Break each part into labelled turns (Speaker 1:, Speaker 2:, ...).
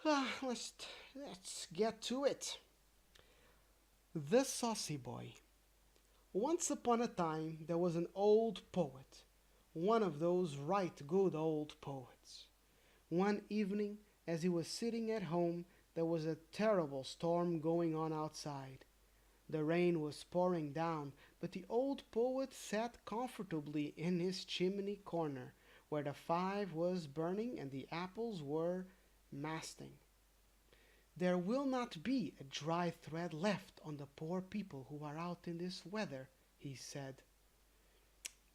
Speaker 1: Let's get to it. The Saucy Boy. Once upon a time there was an old poet, one of those right good old poets. One evening, as he was sitting at home, there was a terrible storm going on outside. The rain was pouring down, but the old poet sat comfortably in his chimney corner, where the fire was burning and the apples were masting. There will not be a dry thread left on the poor people who are out in this weather, he said.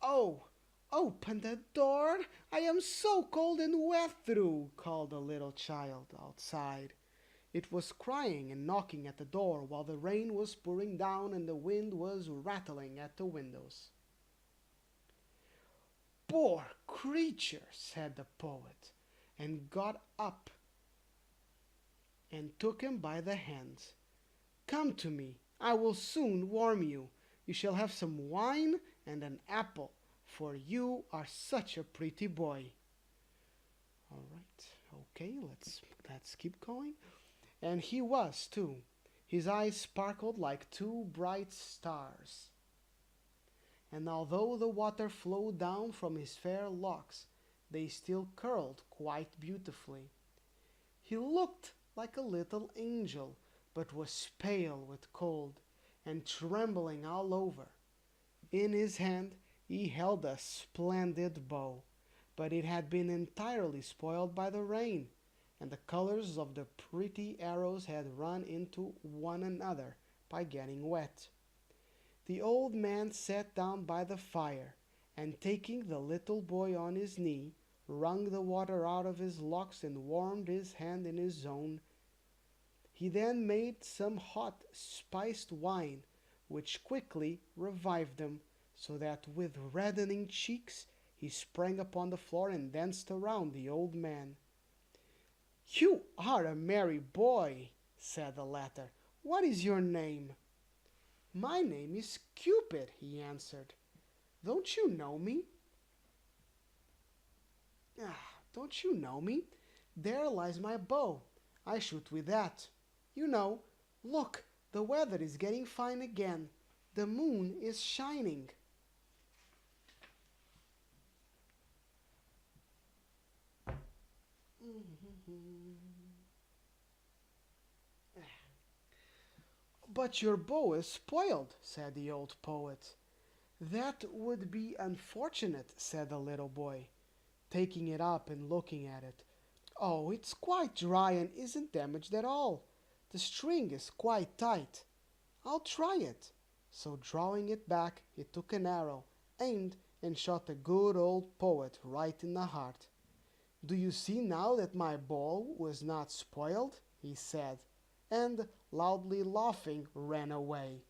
Speaker 1: "Oh, open the door! I am so cold and wet through!" called a little child outside. It was crying and knocking at the door while the rain was pouring down and the wind was rattling at the windows. "Poor creature!" said the poet, and got up and took him by the hands. "Come to me, I will soon warm you. You shall have some wine and an apple, for you are such a pretty boy." All right, okay, let's keep going. And he was too. His eyes sparkled like two bright stars. And although the water flowed down from his fair locks, they still curled quite beautifully. He looked like a little angel, but was pale with cold, and trembling all over. In his hand he held a splendid bow, but it had been entirely spoiled by the rain, and the colors of the pretty arrows had run into one another by getting wet. The old man sat down by the fire, and taking the little boy on his knee, wrung the water out of his locks and warmed his hand in his own. He then made some hot spiced wine, which quickly revived him, so that with reddening cheeks he sprang upon the floor and danced around the old man. "You are a merry boy," said the latter. "What is your name?" "My name is Cupid," he answered. "Don't you know me?" "Don't you know me? There lies my bow. I shoot with that. You know, look, the weather is getting fine again. The moon is shining." "But your bow is spoiled," said the old poet. "That would be unfortunate," said the little boy, taking it up and looking at it. "Oh, it's quite dry and isn't damaged at all. The string is quite tight. I'll try it." So drawing it back, he took an arrow, aimed, and shot the good old poet right in the heart. "Do you see now that my bow was not spoiled?" he said, and, loudly laughing, ran away.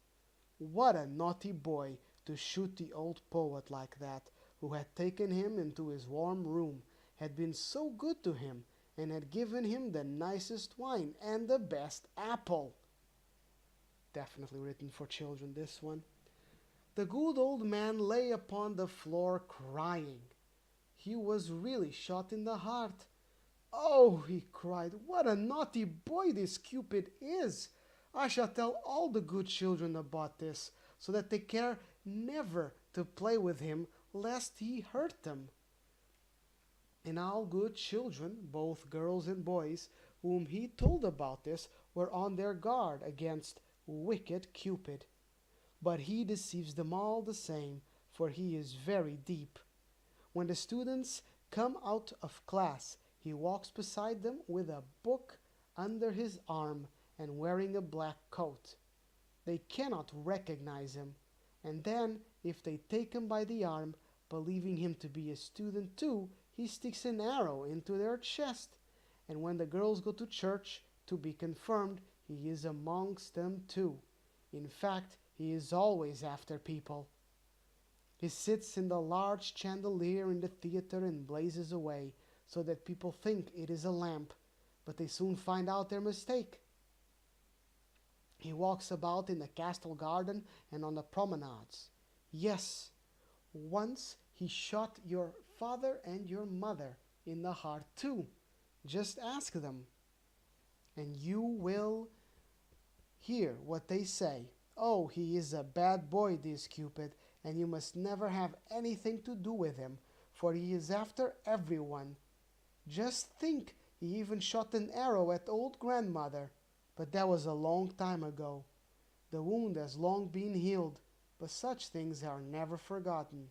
Speaker 1: What a naughty boy to shoot the old poet like that, who had taken him into his warm room, had been so good to him, and had given him the nicest wine and the best apple. Definitely written for children, this one. The good old man lay upon the floor crying. He was really shot in the heart. "Oh," he cried, "what a naughty boy this Cupid is! I shall tell all the good children about this, so that they care never to play with him, lest he hurt them." And all good children, both girls and boys, whom he told about this, were on their guard against wicked Cupid. But he deceives them all the same, for he is very deep. When the students come out of class, he walks beside them with a book under his arm and wearing a black coat. They cannot recognize him, and then, if they take him by the arm, believing him to be a student too, he sticks an arrow into their chest, and when the girls go to church to be confirmed, he is amongst them too. In fact, he is always after people. He sits in the large chandelier in the theater and blazes away, so that people think it is a lamp, but they soon find out their mistake. He walks about in the castle garden and on the promenades. Yes, once he shot your father and your mother in the heart too. Just ask them. and you will hear what they say. Oh, he is a bad boy, this Cupid, and you must never have anything to do with him, for he is after everyone. Just think, he even shot an arrow at old grandmother, but that was a long time ago. The wound has long been healed, but such things are never forgotten.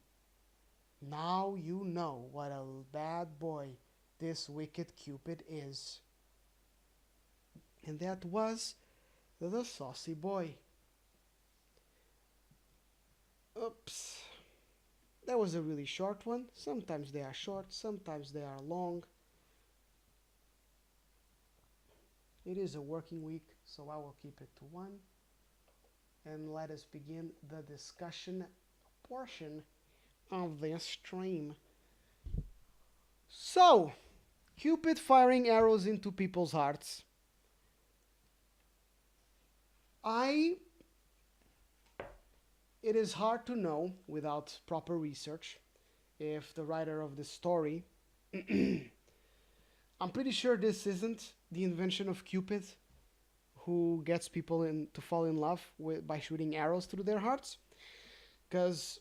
Speaker 1: Now you know what a bad boy this wicked Cupid is. And that was the Saucy Boy. Oops. That was a really short one. Sometimes they are short, sometimes they are long. It is a working week, so I will keep it to one. And let us begin the discussion portion of this stream. So, Cupid firing arrows into people's hearts. It is hard to know without proper research if the writer of the story I'm pretty sure this isn't the invention of Cupid, who gets people to fall in love by shooting arrows through their hearts, because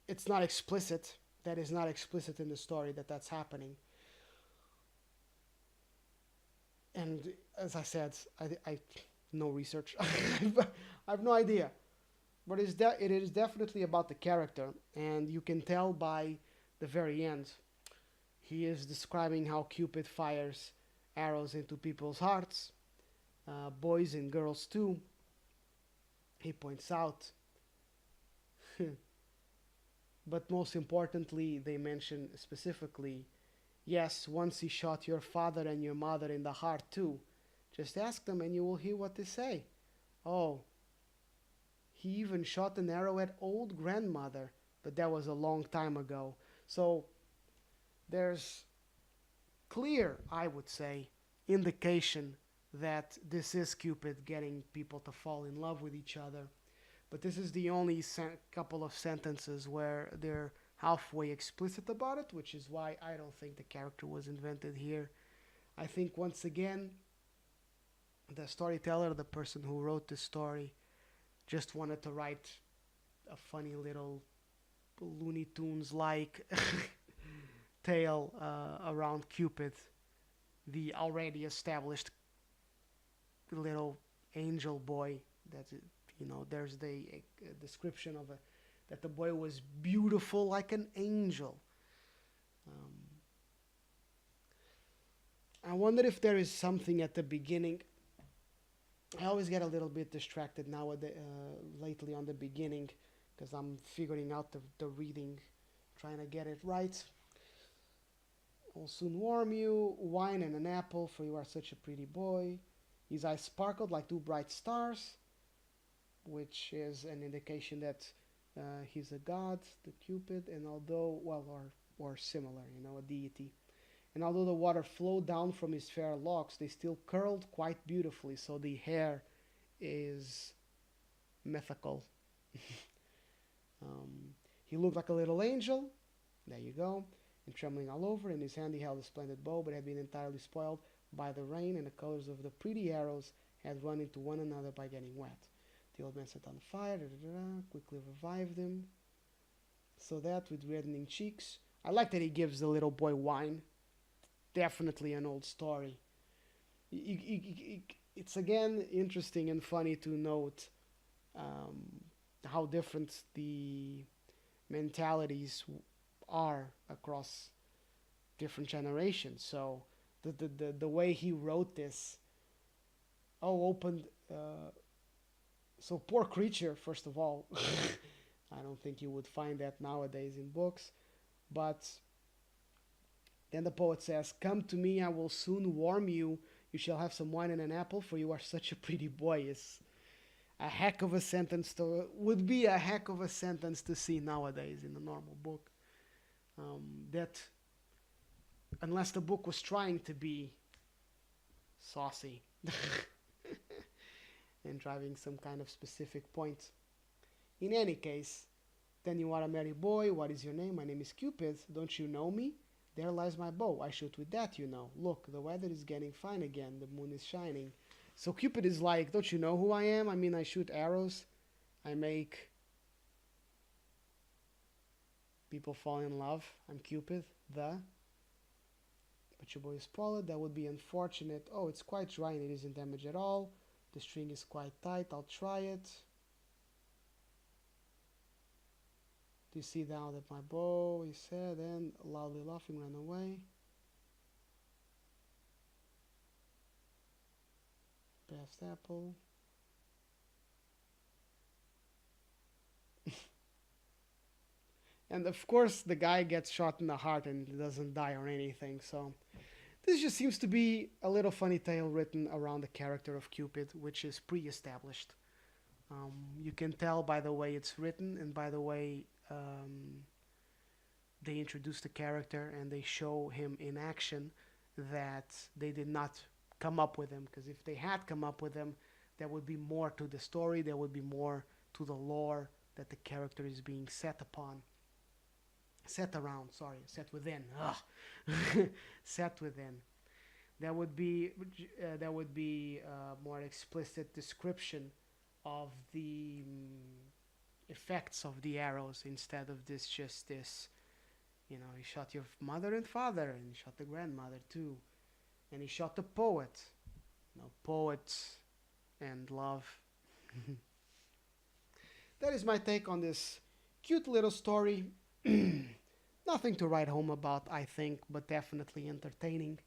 Speaker 1: it's not explicit. That is not explicit in the story that that's happening. And as I said, I no research. I have no idea. But it is definitely about the character, and you can tell by the very end. He is describing how Cupid fires arrows into people's hearts, boys and girls too. He points out. But most importantly, they mention specifically, yes, once he shot your father and your mother in the heart too. Just ask them and you will hear what they say. Oh, he even shot an arrow at old grandmother, but that was a long time ago. So there's clear, I would say, indication that this is Cupid getting people to fall in love with each other. But this is the only couple of sentences where they're halfway explicit about it, which is why I don't think the character was invented here. I think once again, the storyteller, the person who wrote this story, just wanted to write a funny little Looney Tunes-like tale around Cupid, the already established little angel boy. There's the description of that the boy was beautiful like an angel. I wonder if there is something at the beginning. I always get a little bit distracted lately on the beginning, because I'm figuring out the reading, trying to get it right. I'll soon warm you, wine and an apple, for you are such a pretty boy. His eyes sparkled like two bright stars, which is an indication that he's a god, the Cupid, and although, or similar, a deity. And although the water flowed down from his fair locks, they still curled quite beautifully, so the hair is mythical. He looked like a little angel, there you go, and trembling all over. In his hand he held a splendid bow, but had been entirely spoiled by the rain, and the colors of the pretty arrows had run into one another by getting wet. The old man set on fire, quickly revived him, so that with reddening cheeks. I like that he gives the little boy wine. Definitely an old story. It's again interesting and funny to note how different the mentalities are across different generations. So the way he wrote this, opened. So poor creature, first of all. I don't think you would find that nowadays in books, but then the poet says, "Come to me, I will soon warm you. You shall have some wine and an apple, for you are such a pretty boy." It's a heck of a sentence would be a heck of a sentence to see nowadays in a normal book. That, unless the book was trying to be saucy and driving some kind of specific point. In any case, then you are a merry boy. What is your name? My name is Cupid. Don't you know me? There lies my bow. I shoot with that, you know. Look, the weather is getting fine again. The moon is shining. So Cupid is like, don't you know who I am? I mean, I shoot arrows. I make people fall in love. I'm Cupid, the. But your boy is spoiled. That would be unfortunate. Oh, it's quite dry and it isn't damaged at all. The string is quite tight. I'll try it. Do you see now that my bow, he said, and loudly laughing ran away. Best apple. And of course, the guy gets shot in the heart and doesn't die or anything. So this just seems to be a little funny tale written around the character of Cupid, which is pre-established. You can tell by the way it's written and by the way they introduce the character and they show him in action that they did not come up with him. Because if they had come up with him, there would be more to the story. There would be more to the lore that the character is being set upon. Set around, sorry, set within. Set within. There would be more explicit description of the effects of the arrows instead of this. You know, he shot your mother and father, and he shot the grandmother too, and he shot the poet. You know, poets and love. That is my take on this cute little story. Nothing to write home about, I think, but definitely entertaining.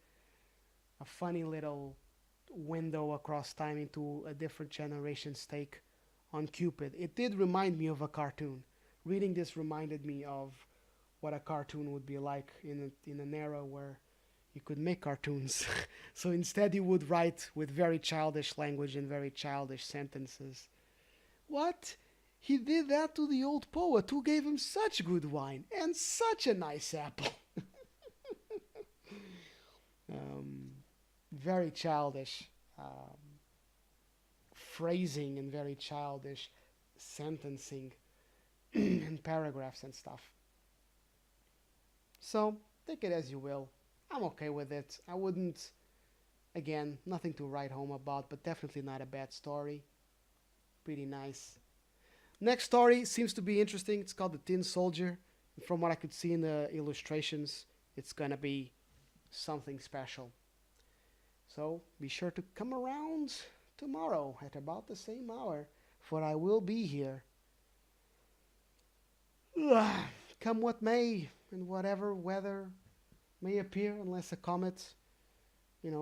Speaker 1: A funny little window across time into a different generation's take on Cupid. It did remind me of a cartoon. Reading this reminded me of what a cartoon would be like in an era where you could make cartoons. So instead you would write with very childish language and very childish sentences. What? He did that to the old poet who gave him such good wine and such a nice apple. Very childish phrasing and very childish sentencing and paragraphs and stuff. So, take it as you will. I'm okay with it. I wouldn't, again, nothing to write home about, but definitely not a bad story. Pretty nice. Next story seems to be interesting. It's called The Tin Soldier. From what I could see in the illustrations, it's gonna be something special. So be sure to come around tomorrow at about the same hour, for I will be here. Come what may, and whatever weather may appear, unless a comet,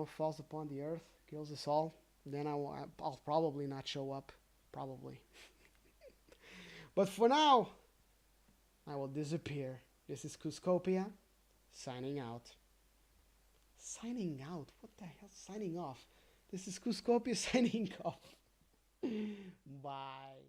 Speaker 1: falls upon the earth, kills us all, then I'll probably not show up. Probably. But for now, I will disappear. This is Cuscopia, signing out. Signing out? What the hell? Signing off. This is Cuscopia signing off. Bye.